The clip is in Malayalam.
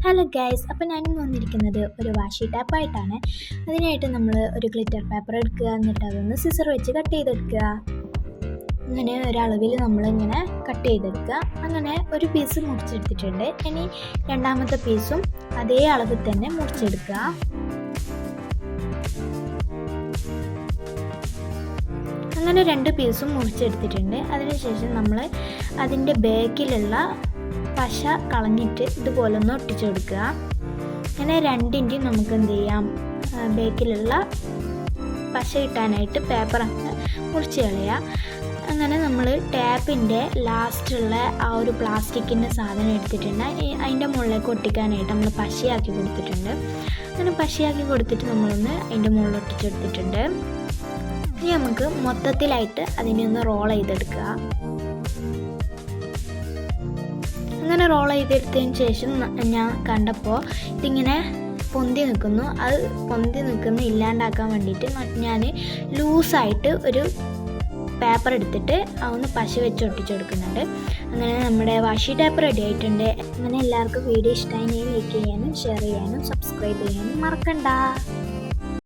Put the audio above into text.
ഹലോ ഗൈസ്, അപ്പോൾ ഞാനിന്ന് വന്നിരിക്കുന്നത് ഒരു വാഷി ടാപ്പായിട്ടാണ്. അതിനായിട്ട് നമ്മൾ ഒരു ഗ്ലിറ്റർ പേപ്പർ എടുക്കുക, എന്നിട്ട് അതൊന്ന് സിസർ വെച്ച് കട്ട് ചെയ്തെടുക്കുക. അങ്ങനെ ഒരളവിൽ നമ്മളിങ്ങനെ കട്ട് ചെയ്തെടുക്കുക. അങ്ങനെ ഒരു പീസ് മുറിച്ചെടുത്തിട്ടുണ്ട്. ഇനി രണ്ടാമത്തെ പീസും അതേ അളവിൽ തന്നെ മുറിച്ചെടുക്കുക. അങ്ങനെ രണ്ട് പീസും മുറിച്ചെടുത്തിട്ടുണ്ട്. അതിനുശേഷം നമ്മൾ അതിൻ്റെ ബാക്കിലുള്ള പശ കളഞ്ഞിട്ട് ഇതുപോലെ ഒന്ന് ഒട്ടിച്ചു കൊടുക്കുക. അങ്ങനെ രണ്ടിൻ്റെയും നമുക്ക് എന്ത് ചെയ്യാം, ബേക്കിലുള്ള പശ ഇട്ടാനായിട്ട് പേപ്പർ അങ്ങ് മുറിച്ച് കളയുക. അങ്ങനെ നമ്മൾ ടാപ്പിൻ്റെ ലാസ്റ്റുള്ള ആ ഒരു പ്ലാസ്റ്റിക്കിൻ്റെ സാധനം എടുത്തിട്ടുണ്ട്. അതിൻ്റെ മുകളിലേക്ക് ഒട്ടിക്കാനായിട്ട് നമ്മൾ പശയാക്കി കൊടുത്തിട്ടുണ്ട്. അങ്ങനെ പശയാക്കി കൊടുത്തിട്ട് നമ്മളൊന്ന് അതിൻ്റെ മുകളിൽ ഒട്ടിച്ചെടുത്തിട്ടുണ്ട്. ഇനി നമുക്ക് മൊത്തത്തിലായിട്ട് അതിനെ ഒന്ന് റോൾ ചെയ്തെടുക്കുക. അങ്ങനെ റോൾ ചെയ്തെടുത്തതിന് ശേഷം ഞാൻ കണ്ടപ്പോൾ ഇതിങ്ങനെ പൊന്തി നിൽക്കുന്നു. അത് പൊന്തി നിൽക്കുന്ന ഇല്ലാണ്ടാക്കാൻ വേണ്ടിയിട്ട് ഞാൻ ലൂസായിട്ട് ഒരു പേപ്പർ എടുത്തിട്ട് അതൊന്ന് പശ വെച്ച് ഒട്ടിച്ചു കൊടുക്കുന്നുണ്ട്. അങ്ങനെ നമ്മുടെ വാഷി ടാപ്പ് റെഡി ആയിട്ടുണ്ട്. അങ്ങനെ എല്ലാവർക്കും വീഡിയോ ഇഷ്ടമായി ലൈക്ക് ചെയ്യാനും ഷെയർ ചെയ്യാനും സബ്സ്ക്രൈബ് ചെയ്യാനും മറക്കണ്ട.